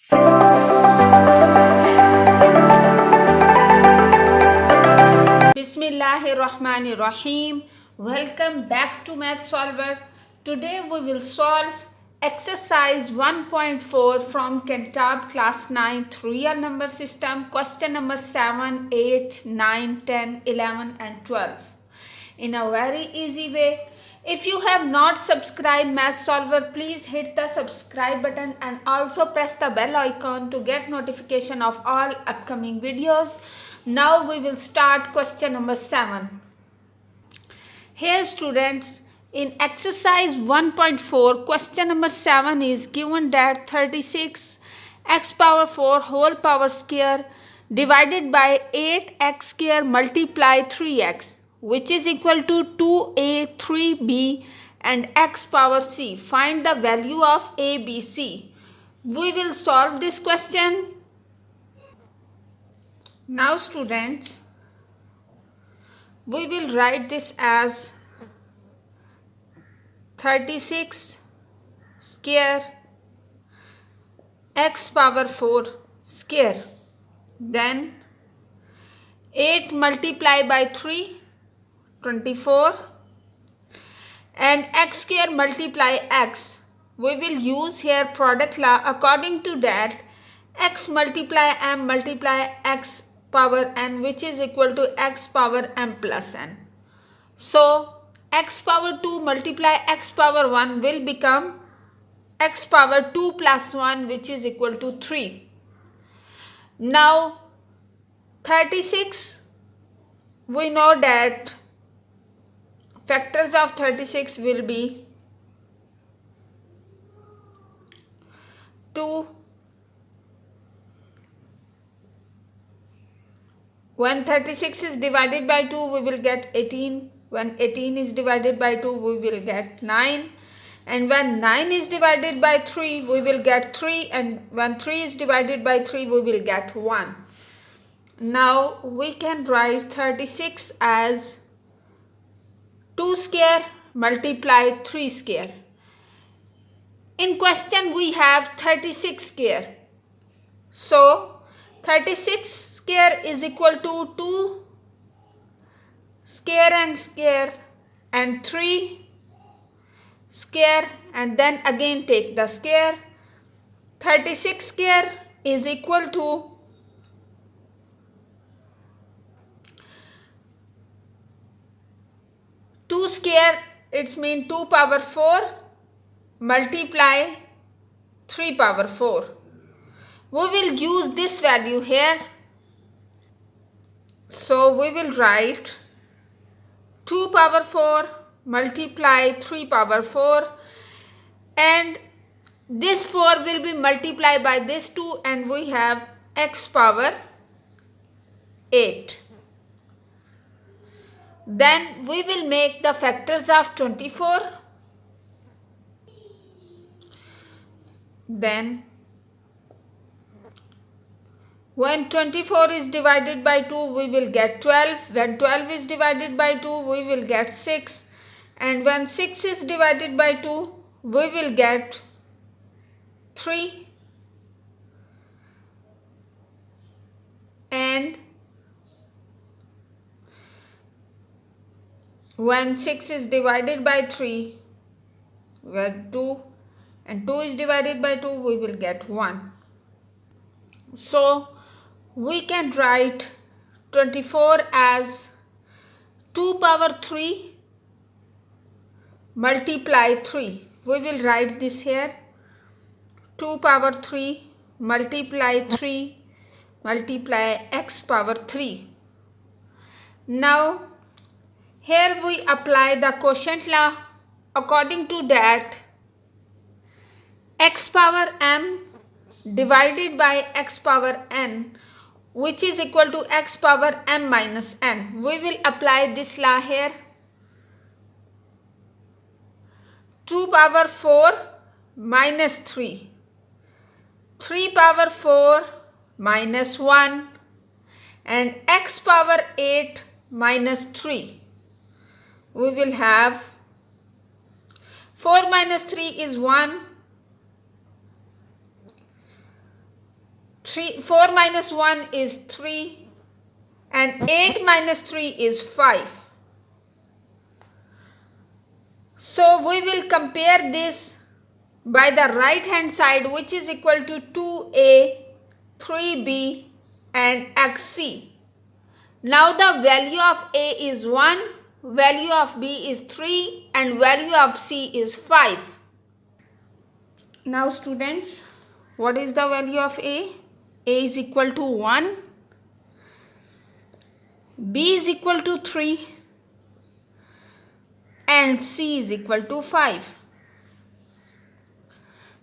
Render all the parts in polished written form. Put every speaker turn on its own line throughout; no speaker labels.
Bismillahirrahmanirrahim. Welcome back to Math Solver. Today we will solve exercise 1.4 from Cantab class 9th real number system, question number 7, 8, 9, 10, 11 and 12 in a very easy way. If you have not subscribed Math Solver, please hit the subscribe button and also press the bell icon to get notification of all upcoming videos. Now we will start question number 7. Here students, in exercise 1.4, question number 7 is given that 36 x power 4 whole power square divided by 8x square multiply 3x, which is equal to 2a, 3b and x power c. Find the value of a, b, c. We will solve this question. Now students, we will write this as 36 square x power 4 square, then 8 multiplied by 3, 24 and x square multiply x. We will use here product law. According to that, x multiply m multiply x power n, which is equal to x power m plus n. So x power 2 multiply x power 1 will become x power 2 plus 1, which is equal to 3. Now 36, we know that factors of 36 will be 2. When 36 is divided by 2, we will get 18. When 18 is divided by 2, we will get 9. And when 9 is divided by 3, we will get 3. And when 3 is divided by 3, we will get 1. Now we can write 36 as 2 square multiply 3 square. In question we have 36 square. So 36 square is equal to 2 square and 3 square and then again take the square. 36 square is equal to 2 square, it means 2 power 4 multiply 3 power 4. We will use this value here. So we will write 2 power 4 multiply 3 power 4 and this 4 will be multiplied by this 2 and we have x power 8. Then we will make the factors of 24. Then when 24 is divided by 2, we will get 12. When 12 is divided by 2, we will get 6. And when 6 is divided by 2, we will get 3. And when 6 is divided by 3, we get 2. And 2 is divided by 2, we will get 1. So we can write 24 as 2 power 3 multiply 3. We will write this here. 2 power 3 multiply 3 multiply x power 3. Now here we apply the quotient law. According to that, x power m divided by x power n, which is equal to x power m minus n. We will apply this law here. 2 power 4 minus 3. 3 power 4 minus 1 and x power 8 minus 3. We will have 4 minus 3 is 1. 4 minus 1 is 3 and 8 minus 3 is 5. So we will compare this by the right hand side, which is equal to 2a, 3b and xc. Now the value of a is 1, value of b is 3 and value of c is 5. Now students, what is the value of a? A is equal to 1, b is equal to 3 and c is equal to 5.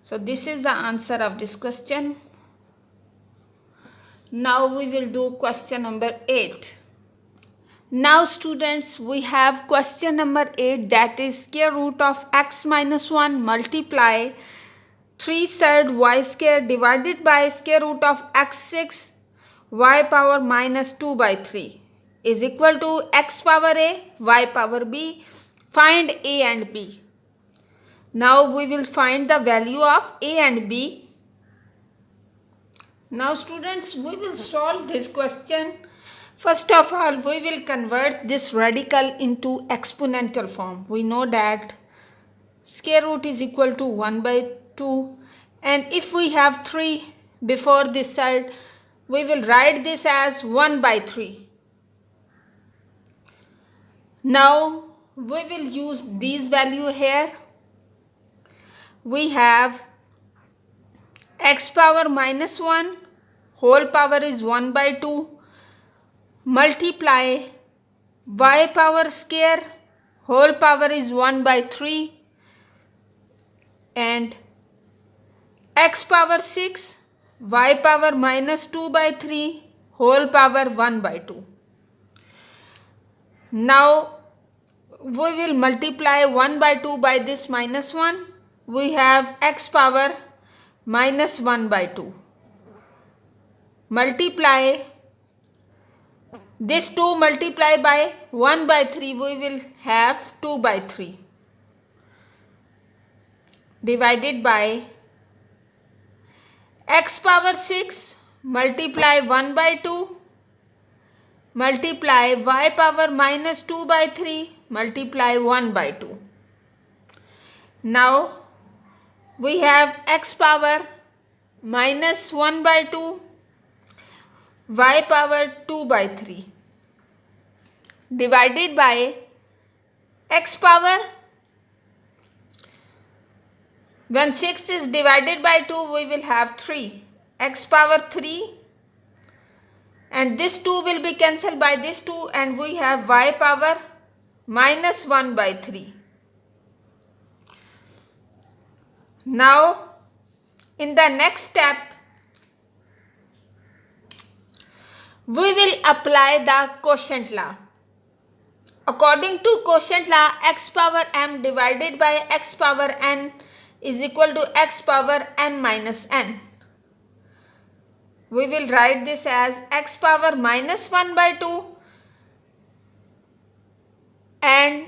So this is the answer of this question. Now we will do question number 8. Now students, we have question number 8, that is square root of x minus 1 multiply 3 third y square divided by square root of x6 y power minus 2 by 3 is equal to x power a, y power b. Find a and b. Now we will find the value of a and b. Now students, we will solve this question. First of all, we will convert this radical into exponential form. We know that square root is equal to 1 by 2, and if we have 3 before this side, we will write this as 1 by 3. Now we will use these value here. We have x power minus 1 whole power is 1 by 2 multiply y power square whole power is 1 by 3 and x power 6 y power minus 2 by 3 whole power 1 by 2. Now we will multiply 1 by 2 by this minus 1. We have x power minus 1 by 2. Multiply this 2 multiply by 1 by 3, we will have 2 by 3 divided by x power 6 multiply 1 by 2 multiply y power minus 2 by 3 multiply 1 by 2. Now we have x power minus 1 by 2 y power 2 by 3 divided by x power, when 6 is divided by 2 we will have 3, x power 3 and this 2 will be cancelled by this 2 and we have y power minus 1 by 3. Now in the next step we will apply the quotient law. According to quotient law, x power m divided by x power n is equal to x power m minus n. We will write this as x power minus 1 by 2 and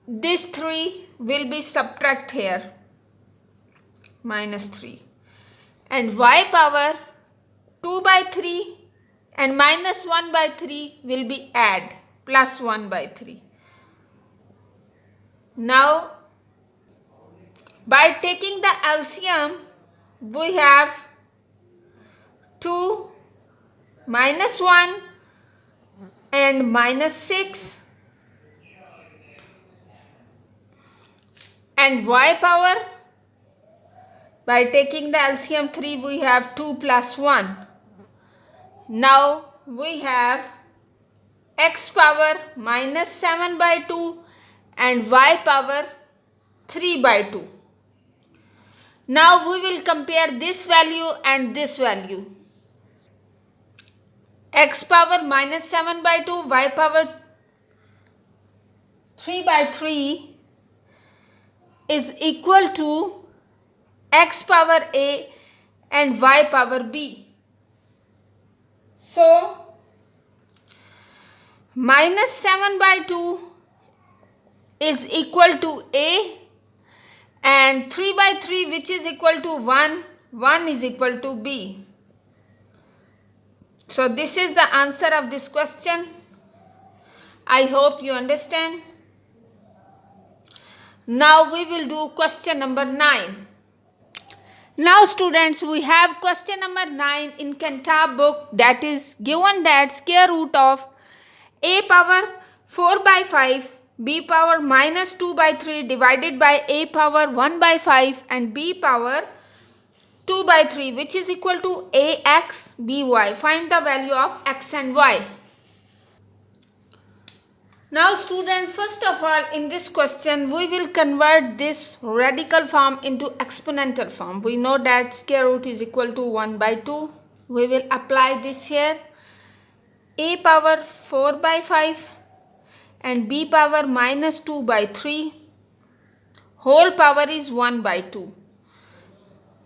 this 3 will be subtract here minus 3 and y power 2 by 3 and minus 1 by 3 will be add plus 1 by 3. Now by taking the LCM we have 2 minus 1 and minus 6 and y power, by taking the LCM 3 we have 2 plus 1. Now we have x power minus 7 by 2 and y power 3 by 2. Now we will compare this value and this value. X power minus 7 by 2, y power 3 by 3 is equal to x power a and y power b. So minus 7 by 2 is equal to a and 3 by 3 which is equal to 1 is equal to b. So this is the answer of this question. I hope you understand. Now we will do question number 9. Now students, we have question number 9 in Cantab book, that is given that square root of a power 4 by 5, b power minus 2 by 3 divided by a power 1 by 5 and b power 2 by 3, which is equal to ax by. Find the value of x and y. Now student, first of all in this question we will convert this radical form into exponential form. We know that square root is equal to 1 by 2. We will apply this here. A power 4 by 5 and b power minus 2 by 3 whole power is 1 by 2.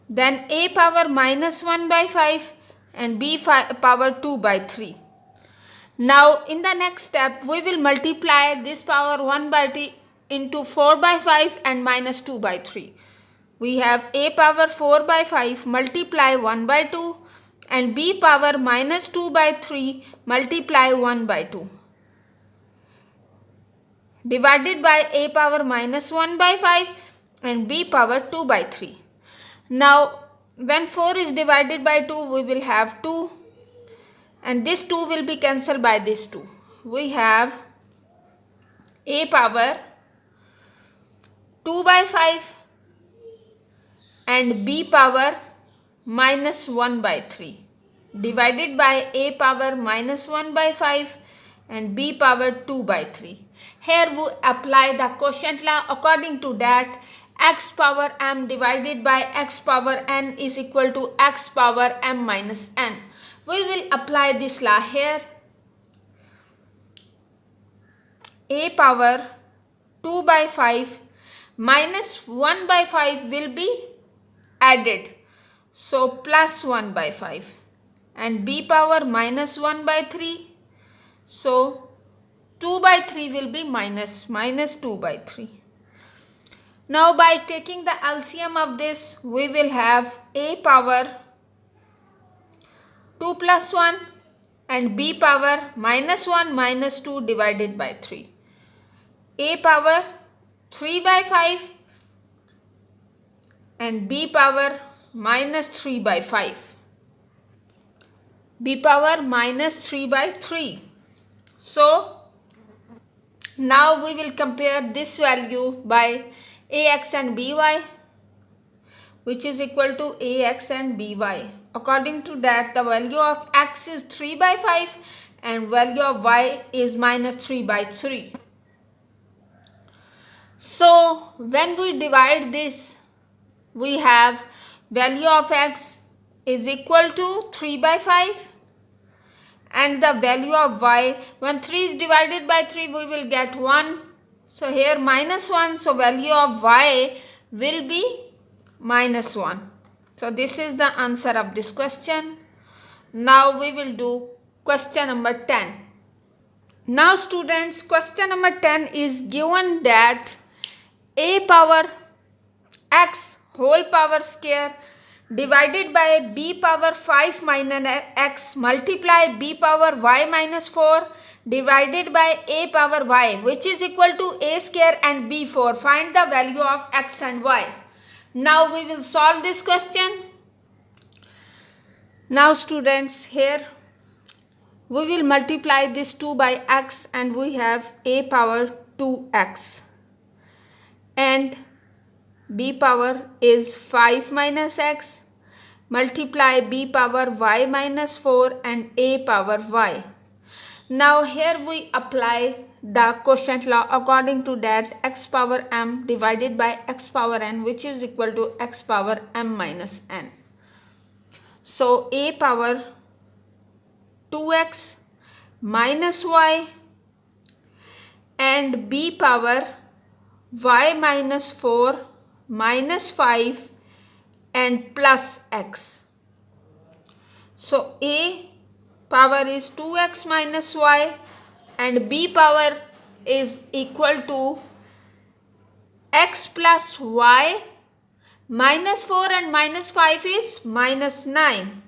Then a power minus 1 by 5 and b power 2 by 3. Now in the next step we will multiply this power 1 by 3 into 4 by 5 and minus 2 by 3. We have a power 4 by 5 multiply 1 by 2 and b power minus 2 by 3 multiply 1 by 2 divided by a power minus 1 by 5 and b power 2 by 3. Now when 4 is divided by 2 we will have 2. And this 2 will be cancelled by this 2. We have a power 2 by 5 and b power minus 1 by 3 divided by a power minus 1 by 5 and b power 2 by 3. Here we apply the quotient law. According to that, x power m divided by x power n is equal to x power m minus n. We will apply this law here. A power 2 by 5 minus 1 by 5 will be added. So plus 1 by 5 and b power minus 1 by 3. So 2 by 3 will be minus 2 by 3. Now by taking the LCM of this we will have a power 2 plus 1 and b power minus 1 minus 2 divided by 3. A power 3 by 5 and b power minus 3 by 5. B power minus 3 by 3. So now we will compare this value by ax and by, which is equal to ax and by. According to that, the value of x is 3 by 5 and value of y is minus 3 by 3. So when we divide this, we have value of x is equal to 3 by 5 and the value of y, when 3 is divided by 3 we will get 1. So here minus 1, so value of y will be minus 1. So this is the answer of this question. Now we will do question number 10. Now students, question number 10 is given that a power x whole power square divided by b power 5 minus x multiply b power y minus 4 divided by a power y, which is equal to a square and b4. Find the value of x and y. Now we will solve this question. Now students, here we will multiply this 2 by x and we have a power 2x and b power is 5 minus x multiply b power y minus 4 and a power y. Now here we apply the quotient law. According to that, x power m divided by x power n, which is equal to x power m minus n. So a power 2x minus y and b power y minus 4 minus 5 and plus x. So a power is 2x minus y and b power is equal to x plus y minus 4 and minus 5 is minus 9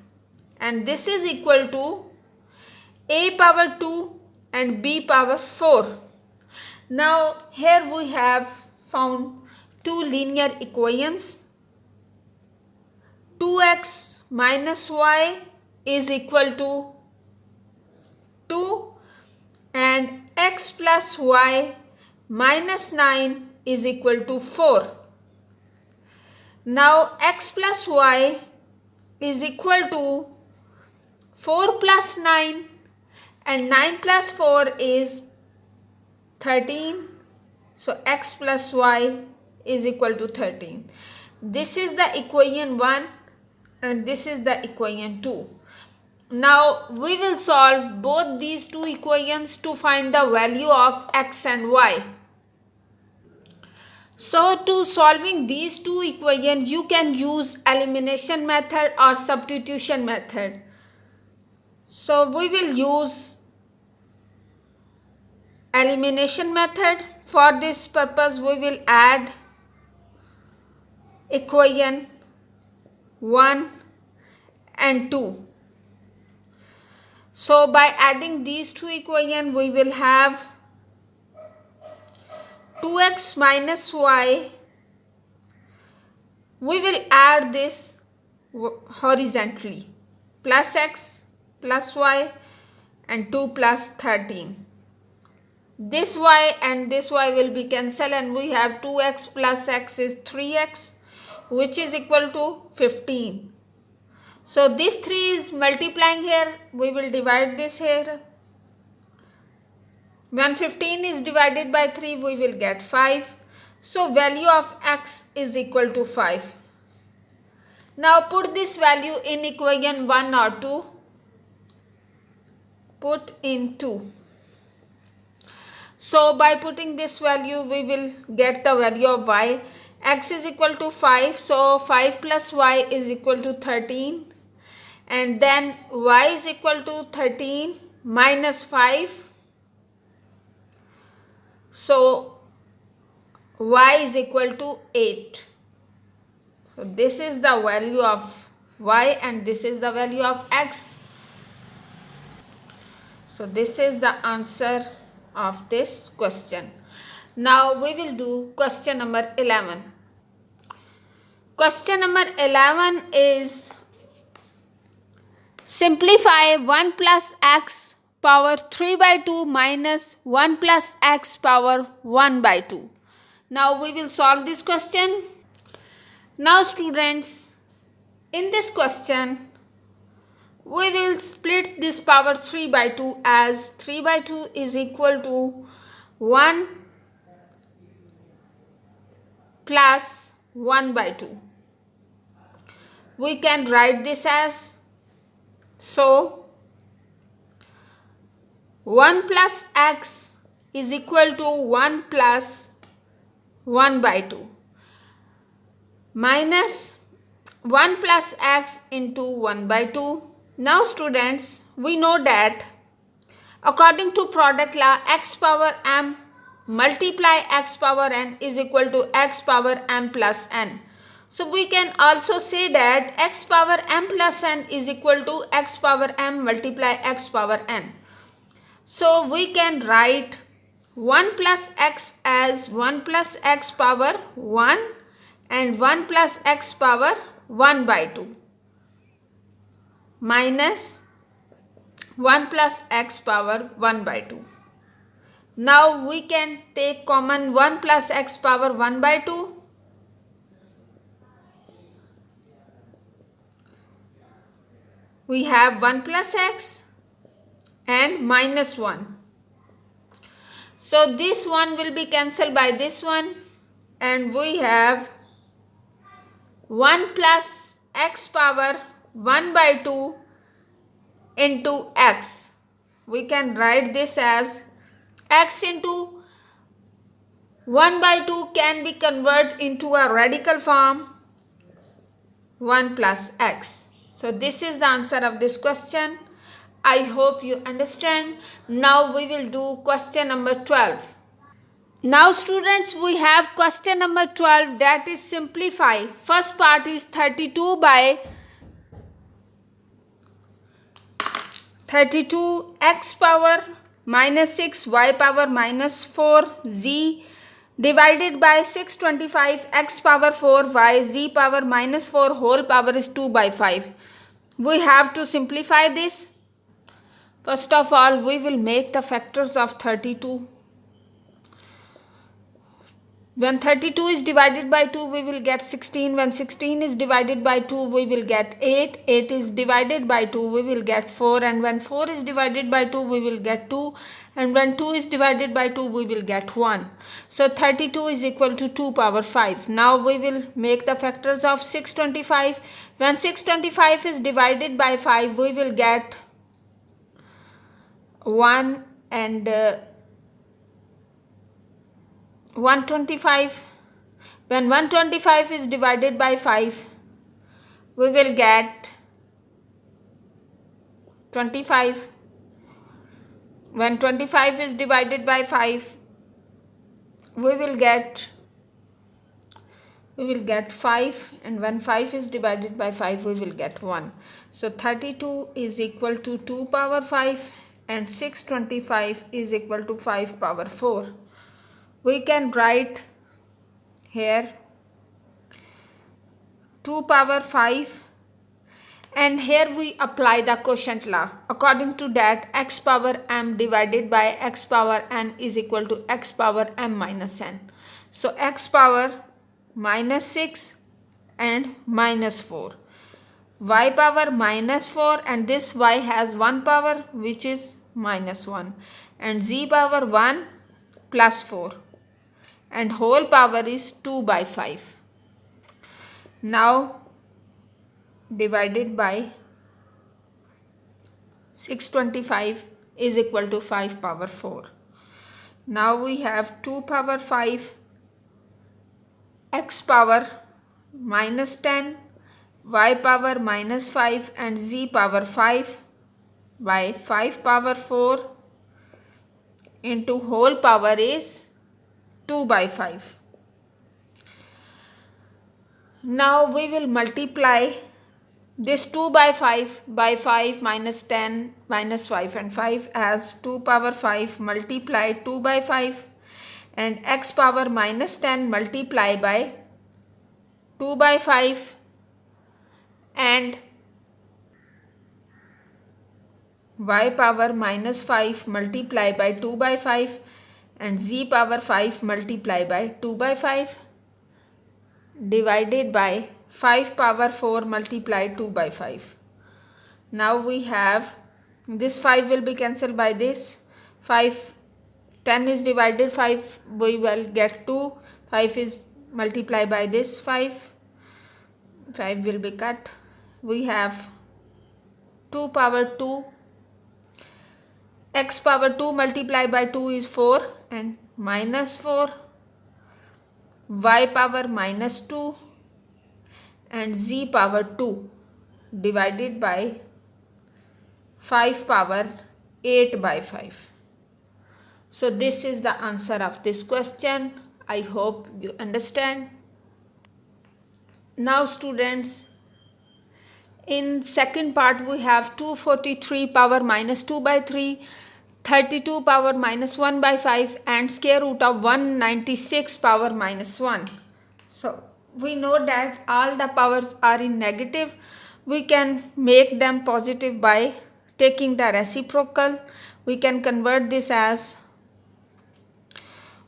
and this is equal to a power 2 and b power 4. Now here we have found two linear equations. 2x minus y is equal to 2 and x plus y minus 9 is equal to 4. Now x plus y is equal to 4 plus 9 and 9 plus 4 is 13. So x plus y is equal to 13. This is the equation 1 and this is the equation 2. Now we will solve both these two equations to find the value of x and y. So to solving these two equations, you can use elimination method or substitution method. So we will use elimination method. For this purpose, we will add equation 1 and 2. So by adding these two equations, we will have 2x minus y. We will add this horizontally. Plus x plus y and 2 plus 13. This y and this y will be cancelled and we have 2x plus x is 3x, which is equal to 15. So this 3 is multiplying here. We will divide this here. When 15 is divided by 3, we will get 5. So value of x is equal to 5. Now put this value in equation 1 or 2. Put in 2. So by putting this value, we will get the value of y. X is equal to 5. So 5 plus y is equal to 13. And then y is equal to 13 minus 5. So y is equal to 8. So this is the value of y and this is the value of x. So this is the answer of this question. Now we will do question number 11. Question number 11 is simplify 1 plus x power 3 by 2 minus 1 plus x power 1 by 2. Now we will solve this question. Now students, in this question, we will split this power 3 by 2 as 3 by 2 is equal to 1 plus 1 by 2. We can write this as, so 1 plus x is equal to 1 plus 1 by 2 minus 1 plus x into 1 by 2. Now students, we know that according to product law, x power m multiply x power n is equal to x power m plus n. So we can also say that x power m plus n is equal to x power m multiply x power n. So we can write 1 plus x as 1 plus x power 1 and 1 plus x power 1 by 2 minus 1 plus x power 1 by 2. Now we can take common 1 plus x power 1 by 2. We have 1 plus x and minus 1. So this one will be cancelled by this one and we have 1 plus x power 1 by 2 into x. We can write this as x into 1 by 2 can be converted into a radical form 1 plus x. So this is the answer of this question. I hope you understand. Now we will do question number 12. Now students, we have question number 12, that is simplify. First part is 32 by 32 x power minus 6 y power minus 4 z divided by 625 x power 4 y z power minus 4 whole power is 2 by 5. We have to simplify this. First of all, we will make the factors of 32. When 32 is divided by 2, we will get 16. When 16 is divided by 2, we will get 8. 8 is divided by 2, we will get 4. And when 4 is divided by 2, we will get 2. And when 2 is divided by 2, we will get 1. So 32 is equal to 2 power 5. Now we will make the factors of 625. When 625 is divided by 5, we will get 1 and 125. When 125 is divided by 5, we will get 25. When 25 is divided by 5, we will get 5, and when 5 is divided by 5, we will get 1. So 32 is equal to 2 power 5 and 625 is equal to 5 power 4. We can write here 2 power 5, and here we apply the quotient law. According to that, x power m divided by x power n is equal to x power m minus n. So x power minus 6 and minus 4. Y power minus 4, and this y has 1 power which is minus 1. And z power 1 plus 4. And whole power is 2 by 5. Now divided by 625 is equal to 5 power 4. Now we have 2 power 5, x power minus 10, y power minus 5 and z power 5 by 5 power 4 into whole power is 2 by 5. Now we will multiply this 2 by 5 minus 10 minus 5 and 5 as 2 power 5 multiply 2 by 5, and x power minus 10 multiply by 2 by 5 and y power minus 5 multiply by 2 by 5 and z power 5 multiply by 2 by 5 divided by 5 power 4 multiply 2 by 5. Now we have this 5 will be cancelled by this 5. 10 is divided 5, we will get 2. 5 is multiplied by this 5. 5 will be cut. We have 2 power 2. X power 2 multiplied by 2 is 4 and minus 4. Y power minus 2 and z power 2 divided by 5 power 8 by 5. So this is the answer of this question. I hope you understand. Now students, in second part we have 243 power minus 2 by 3, 32 power minus 1 by 5 and square root of 196 power minus 1. So we know that all the powers are in negative. We can make them positive by taking the reciprocal. We can convert this as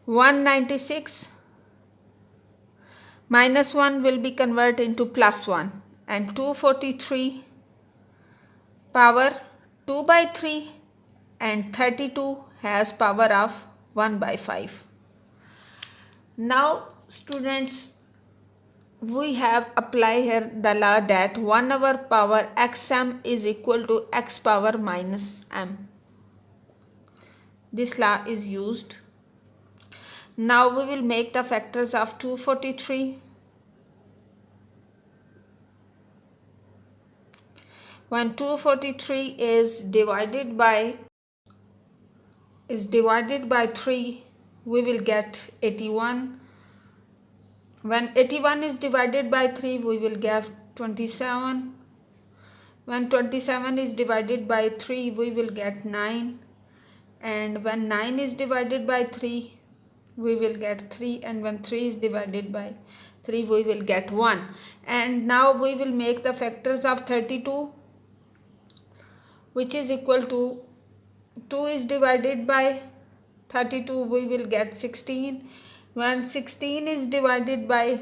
196 minus 1 will be converted into plus 1, and 243 power 2 by 3 and 32 has power of 1 by 5. Now students, we have applied here the law that 1 over power xm is equal to x power minus m. This law is used. Now we will make the factors of 243. When 243 is divided by 3, we will get 81. When 81 is divided by 3, we will get 27. When 27 is divided by 3, we will get 9. And when 9 is divided by 3, we will get 3. And when 3 is divided by 3, we will get 1. And now we will make the factors of 32, which is equal to 2 is divided by 32, we will get 16. When 16 is divided by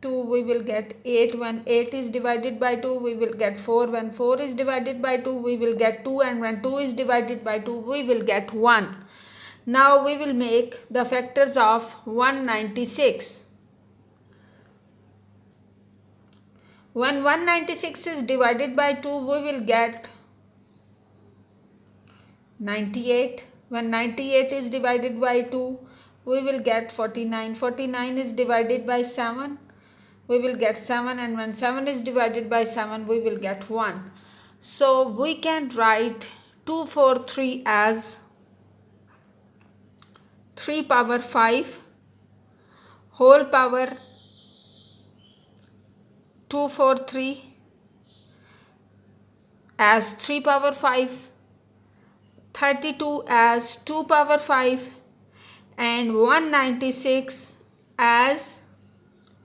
2, we will get 8. When 8 is divided by 2, we will get 4. When 4 is divided by 2, we will get 2. And when 2 is divided by 2, we will get 1. Now we will make the factors of 196. When 196 is divided by 2, we will get 98. When 98 is divided by 2, we will get 49. 49 is divided by 7, we will get 7. And when 7 is divided by 7, we will get 1. So we can write 243 as 3 power 5 whole power 243 as 3 power 5, 32 as 2 power 5, and 196 as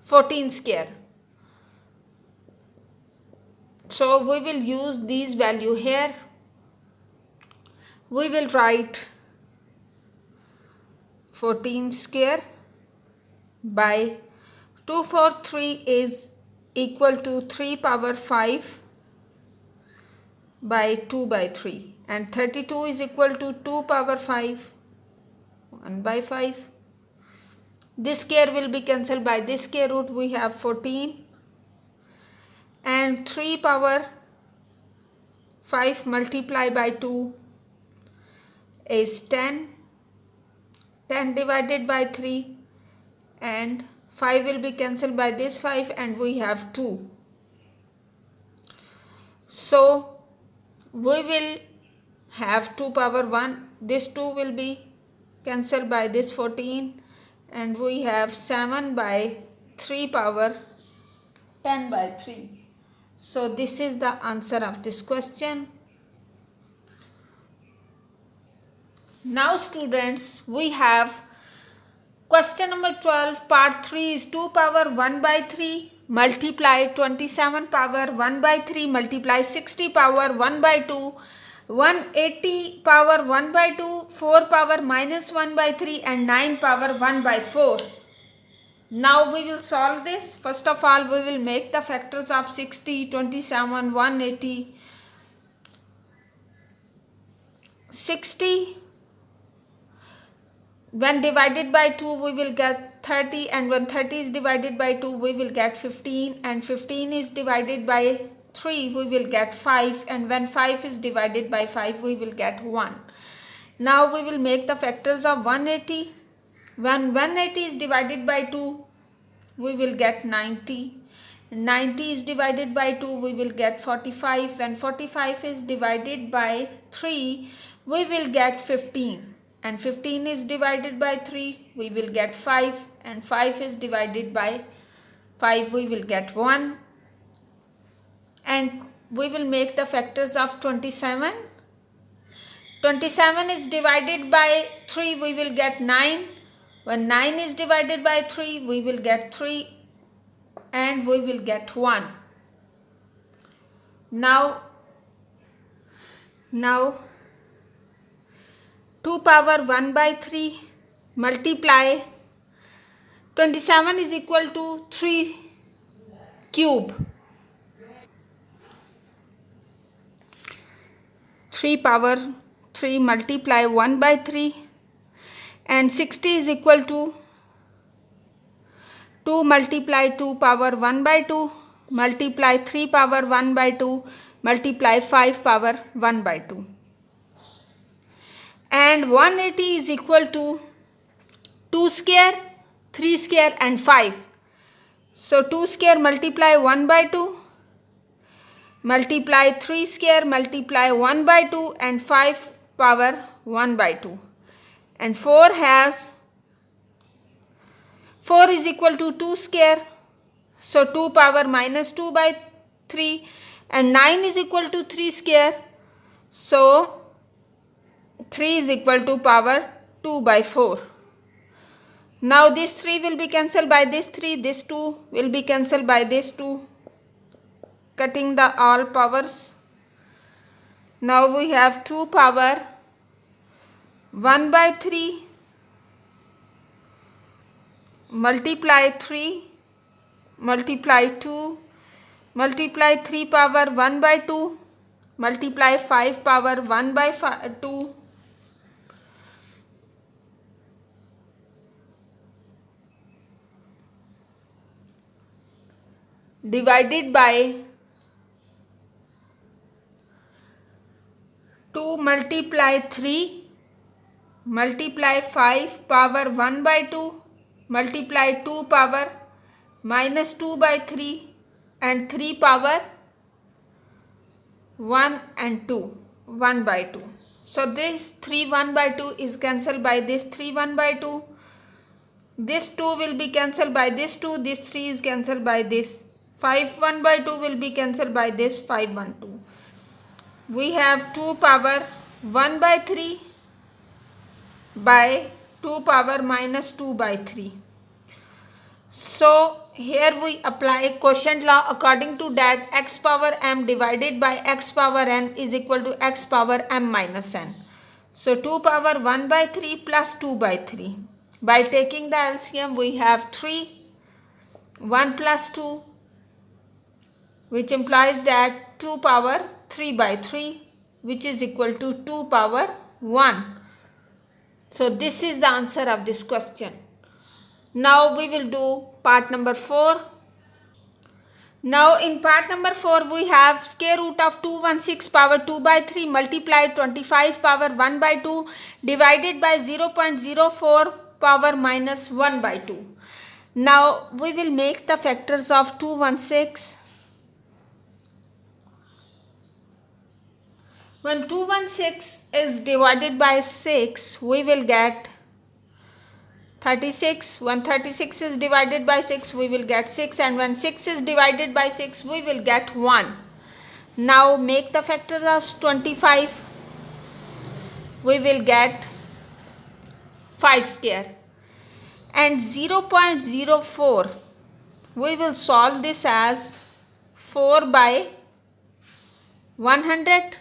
14 square. So we will use these value here. We will write 14 square by 243 is equal to 3 power 5 by 2 by 3, and 32 is equal to 2 power 5 1 by 5. This square will be cancelled by this square root. We have 14, and 3 power 5 multiplied by 2 is 10. 10 divided by 3, and 5 will be cancelled by this 5, and we have 2. So we will have 2 power 1. This 2 will be cancelled by this 14, and we have 7 by 3 power 10 by 3. So this is the answer of this question. Now students, we have question number 12, part 3 is 2 power 1 by 3 multiply 27 power 1 by 3 multiply 60 power 1 by 2, 180 power 1 by 2, 4 power minus 1 by 3, and 9 power 1 by 4. Now we will solve this. First of all, we will make the factors of 60, 27, 180. 60 when divided by 2, we will get 30, and when 30 is divided by 2, we will get 15, and 15 is divided by 3, we will get 5, and when 5 is divided by 5, we will get 1. Now we will make the factors of 180. When 180 is divided by 2, we will get 90. 90 is divided by 2, we will get 45. When 45 is divided by 3, we will get 15. And 15 is divided by 3, we will get 5. And 5 is divided by 5, we will get 1. And we will make the factors of 27. 27 is divided by 3, we will get 9. When 9 is divided by 3, we will get 3, and we will get 1. Now 2 power 1 by 3 multiply 27 is equal to 3 cube. 3 power 3 multiply 1 by 3, and 60 is equal to 2 multiply 2 power 1 by 2 multiply 3 power 1 by 2 multiply 5 power 1 by 2. And 180 is equal to 2 square, 3 square, and 5. So 2 square multiply 1 by 2 multiply 3 square multiply 1 by 2 and 5 power 1 by 2. And 4 is equal to 2 square. So 2 power minus 2 by 3 and 9 is equal to 3 square. So 3 is equal to power 2 by 4. Now this 3 will be cancelled by this 3, this 2 will be cancelled by this 2, cutting the all powers. Now we have 2 power 1 by 3 multiply 3 multiply 2 multiply 3 power 1 by 2 multiply 5 power 1 by 2 divided by 2 multiply 3 multiply 5 power 1 by 2 multiply 2 power minus 2 by 3 and 3 power 1 and 2 1 by 2. So this 3 1 by 2 is cancelled by this 3 1 by 2. This 2 will be cancelled by this 2. This 3 is cancelled by this. 5 1 by 2 will be cancelled by this 5 1 2. We have 2 power 1 by 3 by 2 power minus 2 by 3. So here we apply quotient law. According to that, x power m divided by x power n is equal to x power m minus n. So 2 power 1 by 3 plus 2 by 3. By taking the LCM, we have 3, 1 plus 2, which implies that 2 power 3 by 3, which is equal to 2 power 1. So this is the answer of this question. Now we will do part number 4. Now in part number 4 we have square root of 216 power 2 by 3 multiplied 25 power 1 by 2 divided by 0.04 power minus 1 by 2. Now we will make the factors of 216. When 216 is divided by 6, we will get 36. When 36 is divided by 6, we will get 6, and when 6 is divided by 6, we will get 1. Now make the factors of 25. We will get 5 square. And 0.04, we will solve this as 4 by 100,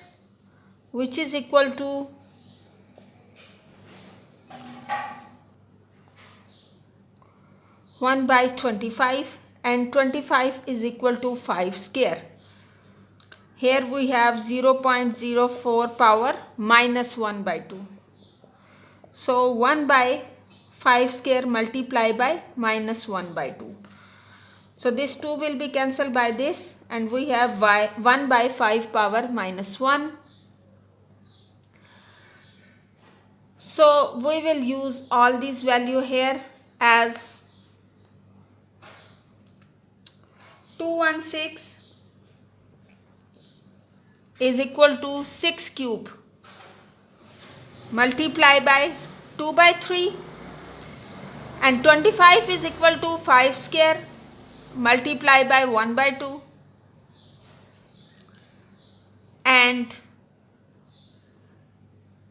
which is equal to 1 by 25, and 25 is equal to 5 square. Here we have 0.04 power minus 1 by 2. So 1 by 5 square multiply by minus 1 by 2. So this 2 will be cancelled by this, and we have 1 by 5 power minus 1. So we will use all these value here as 216 is equal to 6 cube multiply by 2 by 3, and 25 is equal to 5 square multiply by 1 by 2, and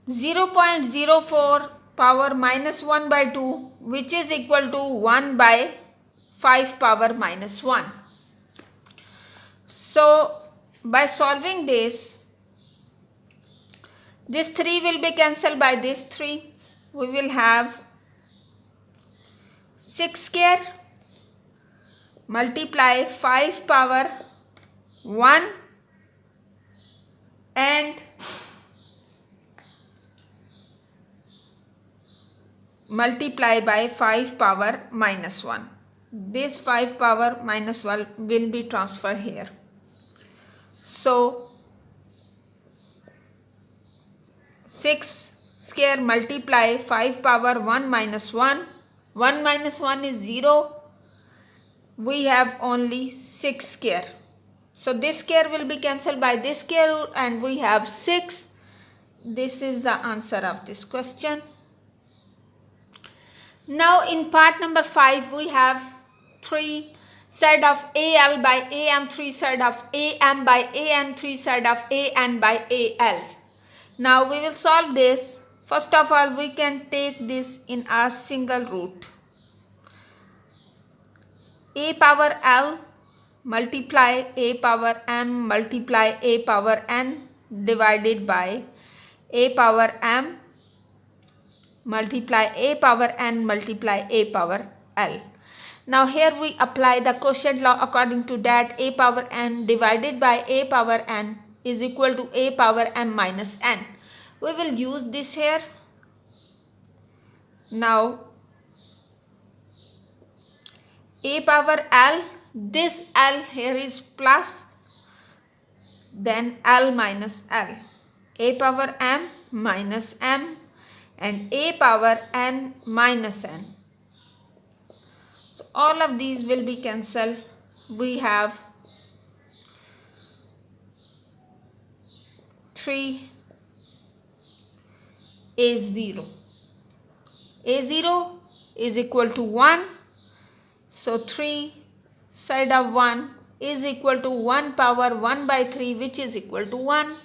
0.04 power minus 1 by 2, which is equal to 1 by 5 power minus 1. So by solving this 3 will be cancelled by this 3. We will have 6 square multiply 5 power 1 and multiply by 5 power minus 1. This 5 power minus 1 will be transferred here. So 6 square multiply 5 power 1 minus 1. 1 minus 1 is 0. We have only 6 square. So this square will be cancelled by this square root, and we have 6. This is the answer of this question. Now in part number 5 we have 3 side of AL by AM3 side of AM by AN3 side of AN by AL. Now we will solve this. First of all, we can take this in a single root. A power L multiply A power M multiply A power N divided by A power M multiply A power N multiply A power L. Now here we apply the quotient law. According to that, A power N divided by A power N is equal to A power M minus N. We will use this here. Now A power L, this L here is plus, then L minus L. A power M minus M and A power N minus N. So all of these will be cancelled. We have 3 A0. A0 is equal to 1. So 3 side of 1 is equal to 1 power 1 by 3, which is equal to 1.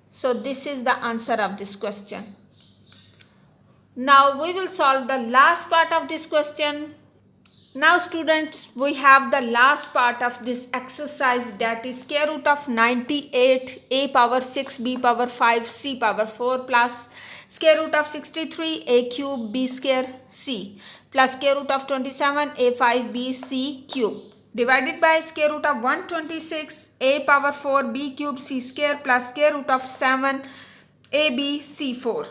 So this is the answer of this question. Now we will solve the last part of this question. Now students, we have the last part of this exercise, that is square root of 98 A power 6 B power 5 C power 4 plus square root of 63 A cube B square C plus square root of 27 A 5 B C cube divided by square root of 126 A power 4 B cube C square plus square root of 7 A B C 4.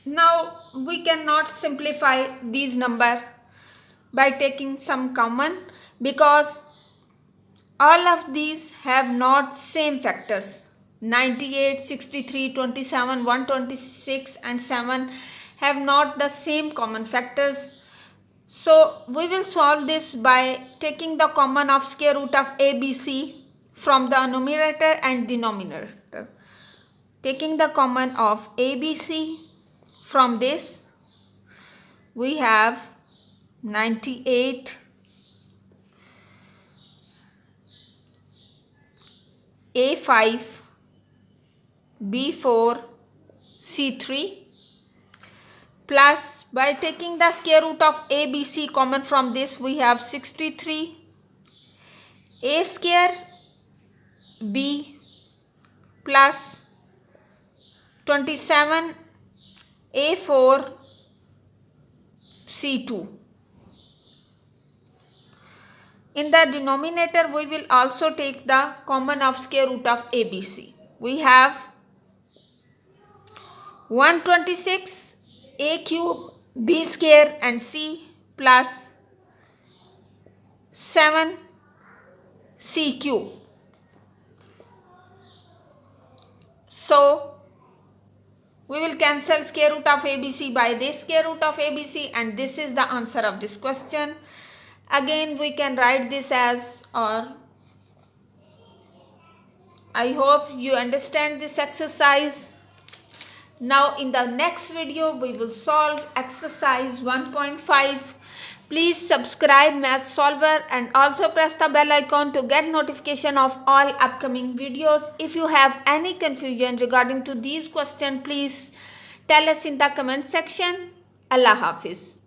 Now we cannot simplify these numbers by taking some common, because all of these have not same factors. 98, 63, 27, 126 and 7 have not the same common factors. So we will solve this by taking the common of square root of ABC from the numerator and denominator. Taking the common of ABC from this, we have 98 A5 B4 C3 plus, by taking the square root of ABC common from this, we have 63 A square B plus 27 A4 C2. In the denominator, we will also take the common of square root of ABC. We have 126 A cube B square and C plus 7 C cube. So we will cancel square root of ABC by this square root of ABC, and this is the answer of this question. Again, we can write this as, or I hope you understand this exercise. Now in the next video, we will solve exercise 1.5. Please subscribe Math Solver and also press the bell icon to get notification of all upcoming videos. If you have any confusion regarding to these questions, please tell us in the comment section. Allah Hafiz.